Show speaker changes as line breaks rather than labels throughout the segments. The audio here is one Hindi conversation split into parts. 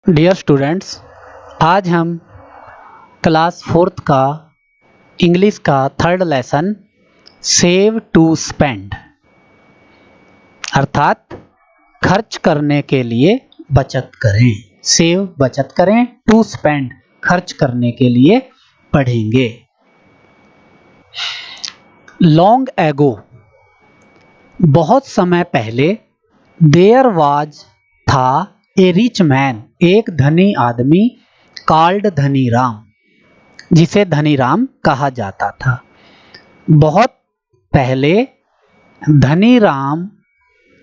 डियर स्टूडेंट्स, आज हम क्लास 4th का इंग्लिश का third lesson save to spend अर्थात खर्च करने के लिए बचत करें। सेव बचत करें, टू स्पेंड खर्च करने के लिए पढ़ेंगे। लॉन्ग एगो बहुत समय पहले देयर वाज था ए रिच मैन एक धनी आदमी कॉल्ड धनीराम जिसे धनीराम कहा जाता था। बहुत पहले धनीराम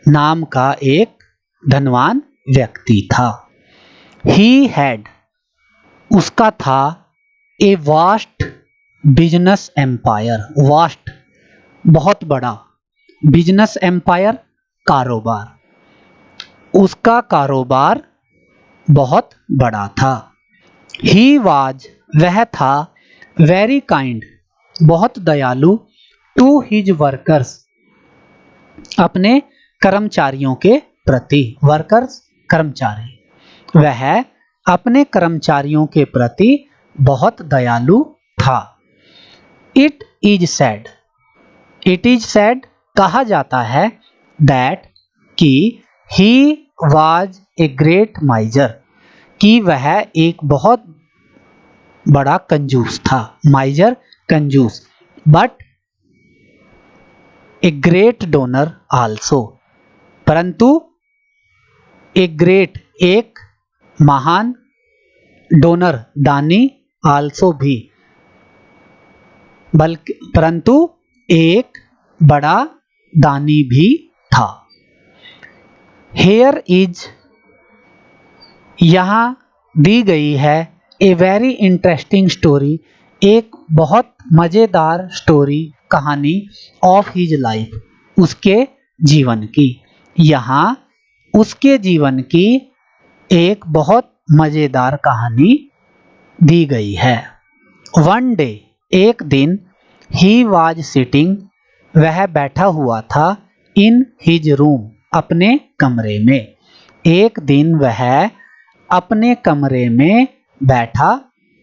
नाम का एक धनवान व्यक्ति था। ही हैड उसका था a vast business empire, vast बहुत बड़ा, बिजनेस एम्पायर कारोबार, उसका कारोबार बहुत बड़ा था। ही वाज वह था वेरी काइंड बहुत दयालु टू हिज वर्कर्स अपने कर्मचारियों के प्रति, वर्कर्स कर्मचारी, वह अपने कर्मचारियों के प्रति बहुत दयालु था। इट इज सैड कहा जाता है दैट कि ही वाज ए ग्रेट माइजर कि वह एक बहुत बड़ा कंजूस था। माइजर कंजूस, but a great donor also परंतु ए ग्रेट एक महान, डोनर दानी, आल्सो भी बल्कि परंतु एक बड़ा दानी भी था। हेयर इज यहाँ दी गई है ए वेरी इंटरेस्टिंग स्टोरी एक बहुत मजेदार स्टोरी कहानी ऑफ हिज लाइफ उसके जीवन की। यहाँ उसके जीवन की एक बहुत मजेदार कहानी दी गई है। वन डे एक दिन ही वाज सिटिंग वह बैठा हुआ था इन हिज रूम अपने कमरे में। एक दिन वह अपने कमरे में बैठा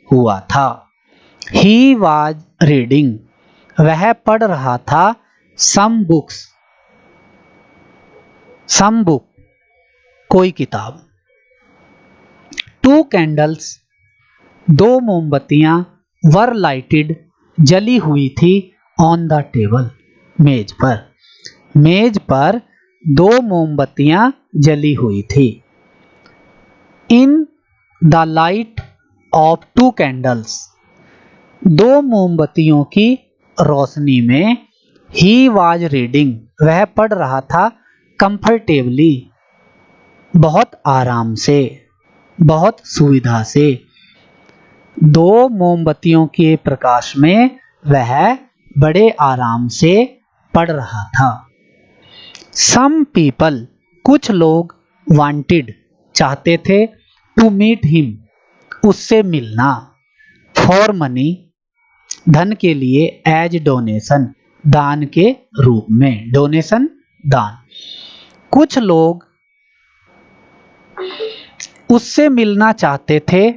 हुआ था। ही वाज रीडिंग वह पढ़ रहा था सम बुक कोई किताब। टू कैंडल्स दो मोमबत्तियां वर लाइटेड जली हुई थी ऑन द टेबल मेज पर दो मोमबत्तियां जली हुई थी। In the light of two candles दो मोमबत्तियों की रोशनी में ही वाज रीडिंग वह पढ़ रहा था कंफर्टेबली बहुत आराम से, बहुत सुविधा से। दो मोमबत्तियों के प्रकाश में वह बड़े आराम से पढ़ रहा था। सम पीपल कुछ लोग वांटेड चाहते थे टू मीट हिम उससे मिलना, फॉर मनी धन के लिए, एज डोनेशन दान के रूप में, डोनेशन दान। कुछ लोग उससे मिलना चाहते थे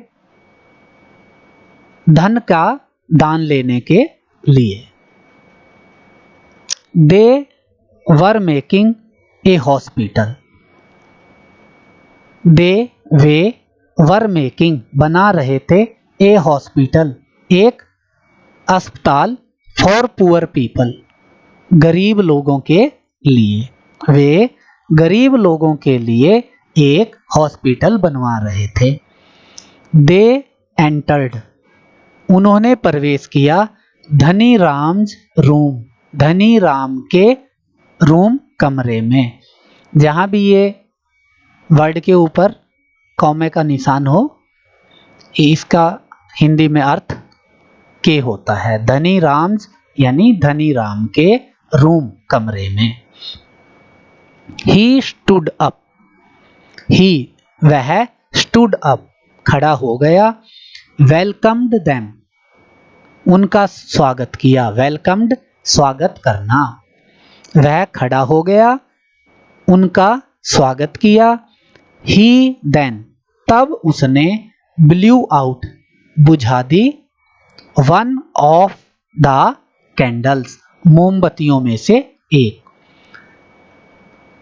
धन का दान लेने के लिए। They were making a hospital they were making बना रहे थे ए हॉस्पिटल एक अस्पताल फॉर पुअर पीपल गरीब लोगों के लिए। वे गरीब लोगों के लिए एक हॉस्पिटल बनवा रहे थे। दे एंटर्ड उन्होंने प्रवेश किया धनी राम्स रूम धनी राम के रूम कमरे में। जहां भी ये वर्ड के ऊपर कॉमे का निशान हो इसका हिंदी में अर्थ के होता है। धनी राम्स यानी धनी राम के रूम कमरे में। ही स्टूड अप ही वह स्टूड अप खड़ा हो गया। वेलकम्ड देम उनका स्वागत किया। वेलकम्ड स्वागत करना। वह खड़ा हो गया, उनका स्वागत किया। ही देन तब उसने ब्ल्यू आउट बुझा दी वन ऑफ द कैंडल्स मोमबत्तियों में से एक।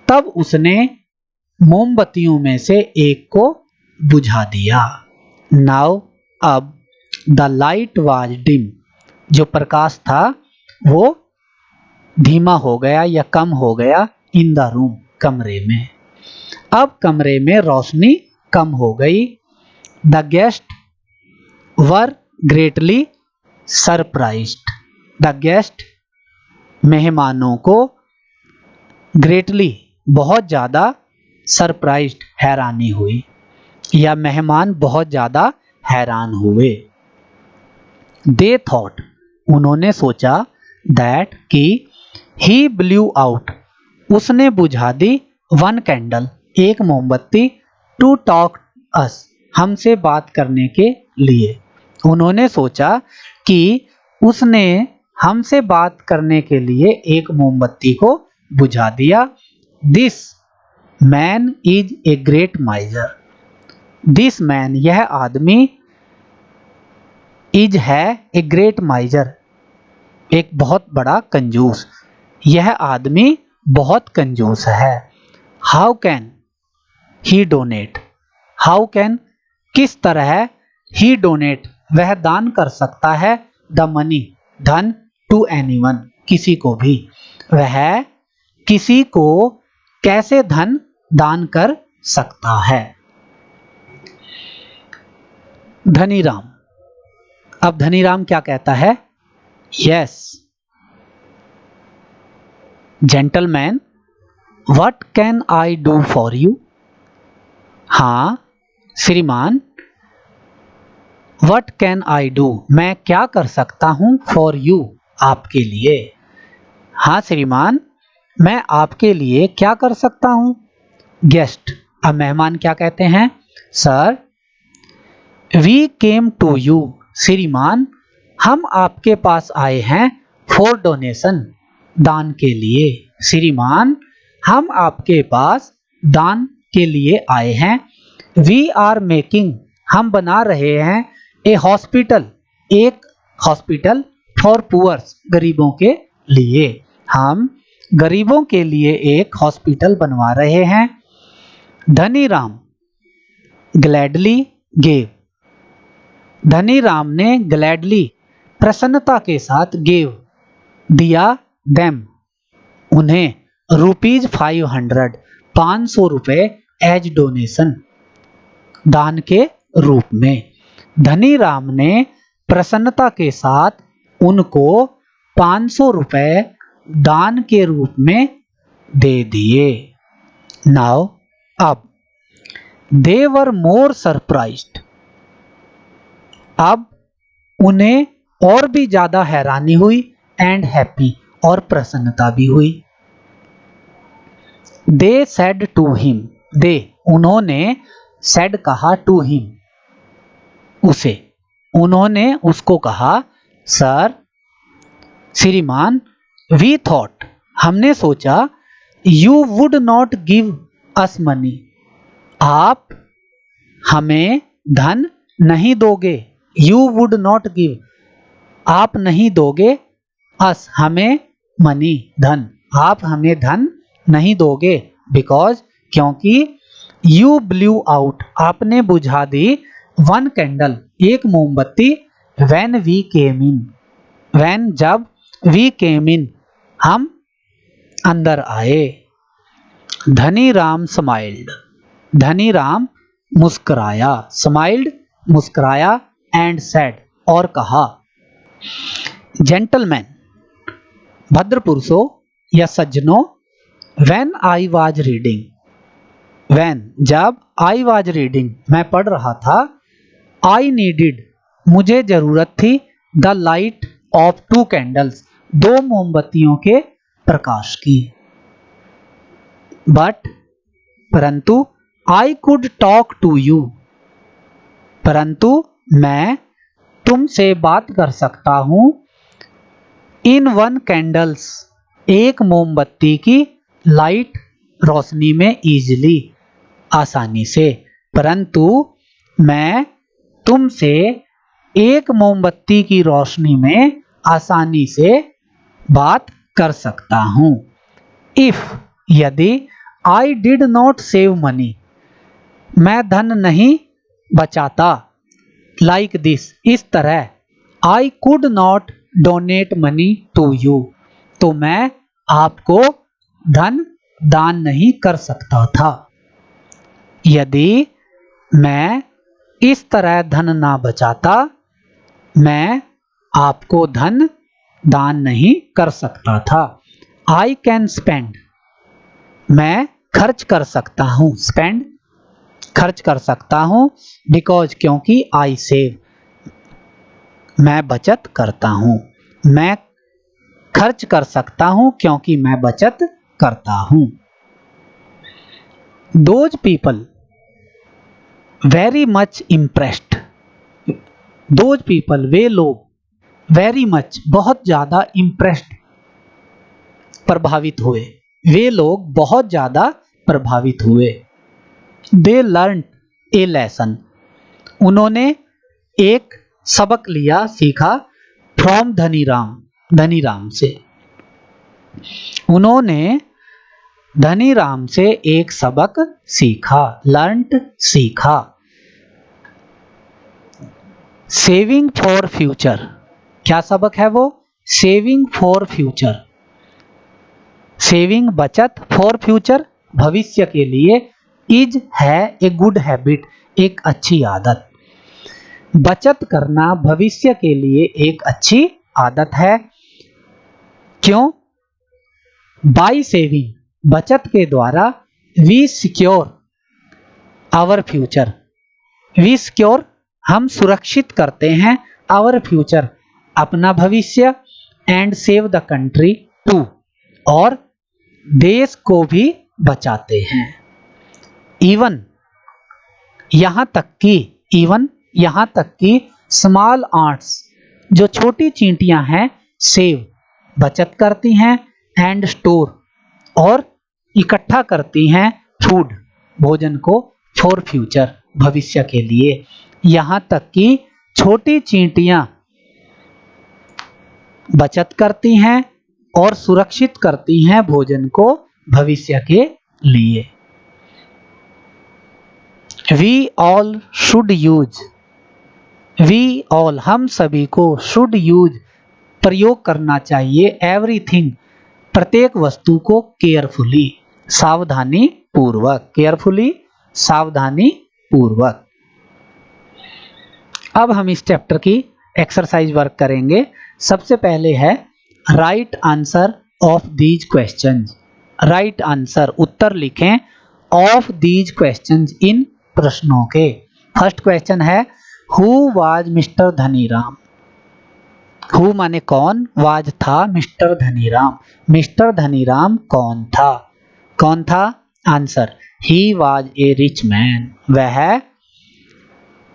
तब उसने मोमबत्तियों में से एक को बुझा दिया। नाउ अब द लाइट वाज डिम, जो प्रकाश था वो धीमा हो गया या कम हो गया इन द रूम, कमरे में। अब कमरे में रोशनी कम हो गई। The guest were greatly surprised, the guest मेहमानों को ग्रेटली बहुत ज्यादा सरप्राइज्ड हैरानी हुई या मेहमान बहुत ज्यादा हैरान हुए। दे थॉट उन्होंने सोचा दैट कि ही ब्ल्यू आउट उसने बुझा दी वन कैंडल एक मोमबत्ती टू टॉक अस हमसे बात करने के लिए। उन्होंने सोचा कि उसने हमसे बात करने के लिए एक मोमबत्ती को बुझा दिया। This man is a great माइजर, this man यह आदमी इज है ए ग्रेट माइजर एक बहुत बड़ा कंजूस, यह आदमी बहुत कंजूस है। How can he donate, how can किस तरह ही डोनेट वह दान कर सकता है द मनी धन टू एनीवन किसी को भी, वह किसी को कैसे धन दान कर सकता है। धनीराम, अब धनीराम क्या कहता है? Yes gentleman what can I do for you, हाँ श्रीमान व्हाट कैन आई डू मैं क्या कर सकता हूं फॉर यू आपके लिए, हाँ श्रीमान मैं आपके लिए क्या कर सकता हूं। गेस्ट, अब मेहमान क्या कहते हैं? Sir we came to you, श्रीमान हम आपके पास आए हैं फॉर डोनेशन दान के लिए, श्रीमान हम आपके पास दान के लिए आए हैं। वी आर मेकिंग हम बना रहे हैं ए हॉस्पिटल एक हॉस्पिटल फॉर पुअर्स गरीबों के लिए, हम गरीबों के लिए एक हॉस्पिटल बनवा रहे हैं। धनीराम ग्लैडली गेव, धनीराम ने ग्लैडली प्रसन्नता के साथ गेव दिया देम उन्हें रुपीज 500 500 रुपए एज डोनेशन दान के रूप में। धनीराम ने प्रसन्नता के साथ उनको 500 रुपए दान के रूप में दे दिए। नाउ अब दे वर मोर सरप्राइज्ड, अब उन्हें और भी ज्यादा हैरानी हुई एंड हैप्पी और प्रसन्नता भी हुई। दे सेड टू हिम, दे उन्होंने सेड कहा टू हिम उसे, उन्होंने उसको कहा सर श्रीमान वी थॉट हमने सोचा you would not give us money आप हमें धन नहीं दोगे, यू वुड नॉट गिव आप नहीं दोगे अस हमें मनी धन आप हमें धन नहीं दोगे बिकॉज क्योंकि यू ब्ल्यू आउट आपने बुझा दी वन कैंडल एक मोमबत्ती when we came in when जब वी केम इन हम अंदर आए। धनीराम स्माइल्ड, धनीराम मुस्कुराया, स्माइल्ड मुस्कुराया एंड सेड और कहा जेंटलमैन भद्र पुरुषों या सज्जनों when I was reading when जब आई वाज रीडिंग मैं पढ़ रहा था आई नीडिड मुझे जरूरत थी the light of two candles दो मोमबत्तियों के प्रकाश की। बट परंतु I could talk to you परंतु मैं तुमसे बात कर सकता हूं इन वन कैंडल्स एक मोमबत्ती की लाइट रोशनी में इजीली आसानी से, परंतु मैं तुमसे एक मोमबत्ती की रोशनी में आसानी से बात कर सकता हूं। इफ यदि I did not save money, मैं धन नहीं बचाता, लाइक दिस इस तरह, I could not donate money to you, तो मैं आपको धन दान नहीं कर सकता था। यदि मैं इस तरह धन ना बचाता, मैं आपको धन दान नहीं कर सकता था। आई कैन स्पेंड, मैं खर्च कर सकता हूं, स्पेंड खर्च कर सकता हूं, बिकॉज क्योंकि आई सेव, मैं बचत करता हूं। मैं खर्च कर सकता हूं क्योंकि मैं बचत करता हूं। Those people very much impressed, those people वे लोग, वेरी मच बहुत ज्यादा, इम्प्रेस्ड प्रभावित हुए, वे लोग बहुत ज्यादा प्रभावित हुए। दे लर्न ए लेसन, उन्होंने एक सबक लिया, सीखा, फ्रॉम धनीराम, धनीराम से, उन्होंने धनीराम से एक सबक सीखा, लर्नड सीखा। सेविंग फॉर फ्यूचर, क्या सबक है वो? सेविंग फॉर फ्यूचर, सेविंग बचत, फॉर फ्यूचर भविष्य के लिए, इज है ए गुड हैबिट एक अच्छी आदत, बचत करना भविष्य के लिए एक अच्छी आदत है। क्यों? बाय सेविंग, बचत के द्वारा, we secure our future, we secure हम सुरक्षित करते हैं, आवर फ्यूचर अपना भविष्य, and save the country too, और देश को भी बचाते हैं। इवन यहां तक कि, इवन यहां तक कि स्मॉल आर्ट्स, जो छोटी चींटियां हैं, सेव बचत करती हैं, एंड स्टोर और इकट्ठा करती हैं, फूड भोजन को, फॉर फ्यूचर भविष्य के लिए। यहां तक कि छोटी चींटियां बचत करती हैं और सुरक्षित करती हैं भोजन को भविष्य के लिए। We all should use, we all हम सभी को, शुड यूज प्रयोग करना चाहिए, एवरीथिंग प्रत्येक वस्तु को, केयरफुली सावधानी पूर्वक, केयरफुली सावधानी पूर्वक। अब हम इस चैप्टर की एक्सरसाइज वर्क करेंगे। सबसे पहले है right answer of these questions, right answer उत्तर लिखें, ऑफ दीज क्वेश्चंस इन प्रश्नों के। फर्स्ट क्वेश्चन है who was mister Dhaniram, who माने कौन, वाज था, मिस्टर धनीराम, मिस्टर धनीराम कौन था, कौन था? Answer he was a rich man, वह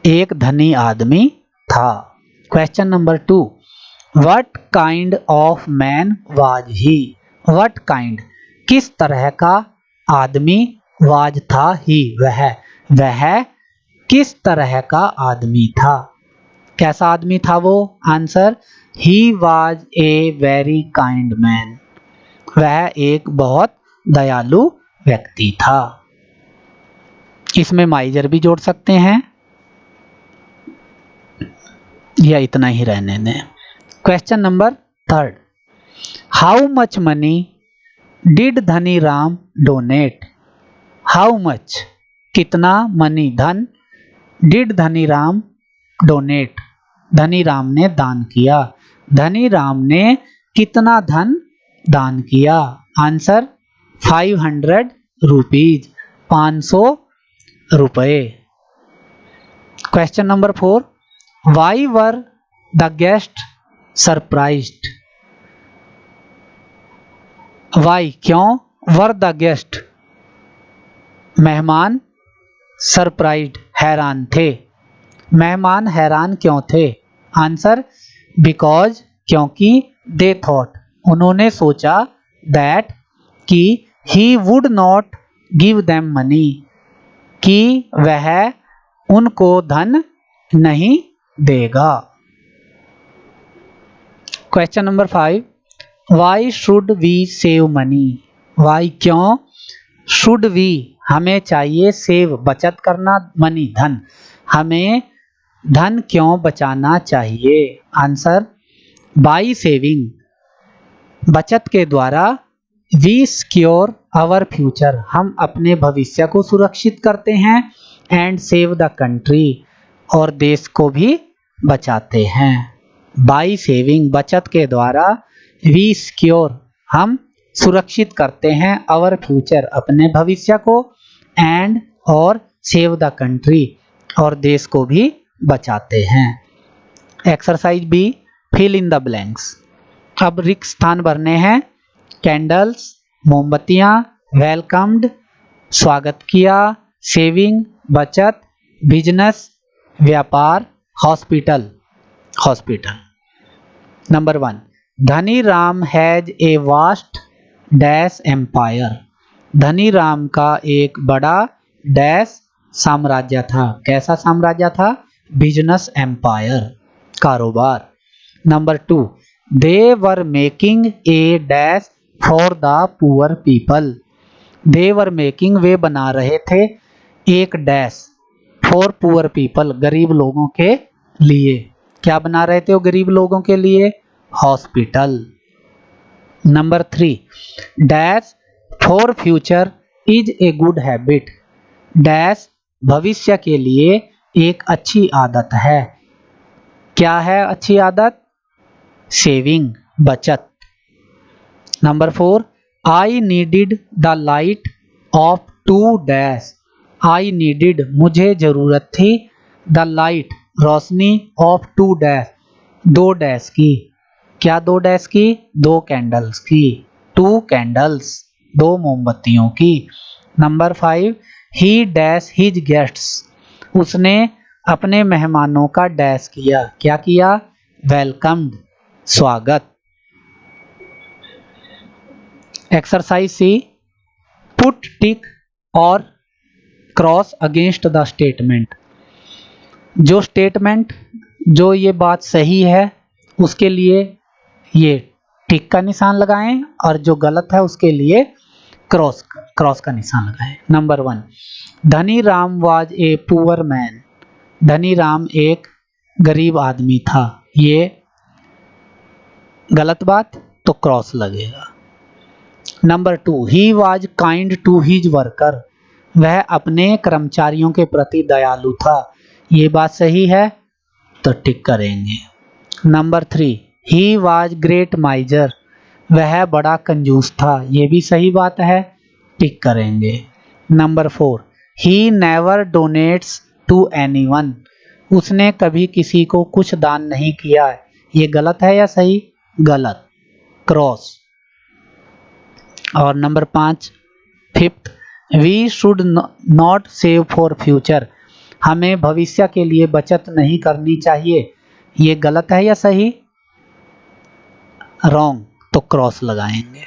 एक धनी आदमी था। Question number 2, what kind of man was he, what kind किस तरह का आदमी, वाज था ही वह किस तरह का आदमी था, कैसा आदमी था वो? Answer he was a very kind man, वह एक बहुत दयालु व्यक्ति था। इसमें माइजर भी जोड़ सकते हैं या इतना ही रहने दें। Question number 3, how much money did Dhaniram donate, how much कितना, मनी धन, डिड धनीराम डोनेट धनीराम ने दान किया, धनीराम ने कितना धन दान किया? आंसर 500 रुपीज, 500 रुपए। Question number 4, why were the guest surprised, why क्यों, वर द गेस्ट मेहमान, सरप्राइज्ड हैरान थे, मेहमान हैरान क्यों थे? आंसर बिकॉज क्योंकि, दे थॉट उन्होंने सोचा, दैट कि, he would not give them money कि वह उनको धन नहीं देगा। Question number 5, why should we save money? Why क्यों, शुड वी हमें चाहिए, सेव बचत करना, मनी धन, हमें धन क्यों बचाना चाहिए? आंसर, बाई सेविंग बचत के द्वारा, वी सिक्योर आवर फ्यूचर हम अपने भविष्य को सुरक्षित करते हैं, एंड सेव द कंट्री और देश को भी बचाते हैं। बाई सेविंग बचत के द्वारा, वी सिक्योर हम सुरक्षित करते हैं, आवर फ्यूचर अपने भविष्य को, एंड और सेव द कंट्री और देश को भी बचाते हैं। Exercise B, fill in the blanks. अब रिक्त स्थान भरने हैं। कैंडल्स मोमबत्तियां, वेलकम्ड स्वागत किया, सेविंग बचत, बिजनेस व्यापार, hospital hospital. Number 1, Dhani Ram has a vast dash empire. Dhani Ram का एक बड़ा डैश साम्राज्य था। कैसा साम्राज्य था? बिजनेस एम्पायर, कारोबार। Number 2, they were making A dash for the poor people. They were making वे बना रहे थे, एक डैश फॉर पुअर पीपल गरीब लोगों के लिए। क्या बना रहे थे वो गरीब लोगों के लिए? Hospital. Number 3, dash for future is a good habit. Dash भविष्य के लिए एक अच्छी आदत है। क्या है अच्छी आदत? सेविंग बचत। Number 4, I needed the light of two dash. I needed मुझे जरूरत थी, द लाइट रोशनी, ऑफ टू डैश दो डैश की। क्या दो डैश की? दो कैंडल्स की, टू कैंडल्स दो मोमबत्तियों की। नंबर 5, ही डैश हिज गेस्ट्स। उसने अपने मेहमानों का डैश किया। क्या किया? वेलकम्ड स्वागत। एक्सरसाइज सी, पुट टिक और क्रॉस अगेंस्ट द स्टेटमेंट। जो स्टेटमेंट, जो ये बात सही है उसके लिए ये टिक का निशान लगाएं, और जो गलत है उसके लिए क्रॉस का निशान लगाएं। Number 1, Dhani Ram was a poor man. Dhani Ram एक गरीब आदमी था। ये गलत बात, तो क्रॉस लगेगा। Number 2, he was kind to his worker. वह अपने कर्मचारियों के प्रति दयालु था। ये बात सही है, तो टिक करेंगे। Number 3, he was great माइजर। वह बड़ा कंजूस था। ये भी सही बात है, टिक करेंगे। Number 4, he never donates to anyone. उसने कभी किसी को कुछ दान नहीं किया। ये गलत है या सही? गलत, क्रॉस। और number 5, fifth, we should not save for future. हमें भविष्य के लिए बचत नहीं करनी चाहिए। ये गलत है या सही? रॉन्ग, तो क्रॉस लगाएंगे।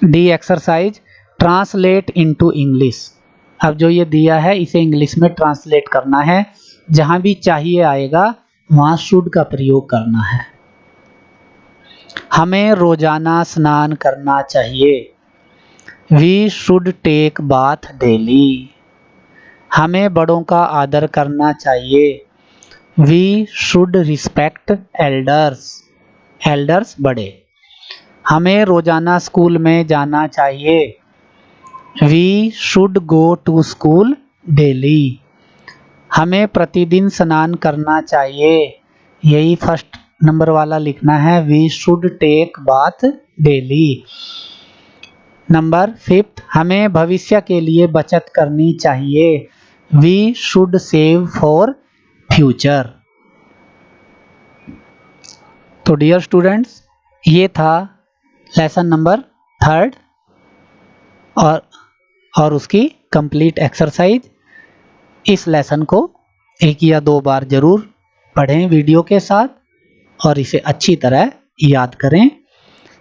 D exercise, translate into English. अब जो ये दिया है इसे इंग्लिश में ट्रांसलेट करना है। जहां भी चाहिए आएगा वहां शुड का प्रयोग करना है। हमें रोजाना स्नान करना चाहिए। We should take bath daily. हमें बड़ों का आदर करना चाहिए। We should respect elders. Elders बड़े। हमें रोजाना स्कूल में जाना चाहिए। We should go to school daily. हमें प्रतिदिन स्नान करना चाहिए। यही फर्स्ट नंबर वाला लिखना है, we should take bath daily. Number 5, हमें भविष्य के लिए बचत करनी चाहिए। We should save for future. तो डियर स्टूडेंट्स, ये था लेसन नंबर 3 और उसकी कंप्लीट एक्सरसाइज। इस लेसन को 1 या 2 बार जरूर पढ़ें वीडियो के साथ और इसे अच्छी तरह याद करें।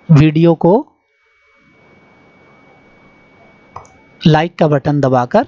वीडियो को लाइक का बटन दबाकर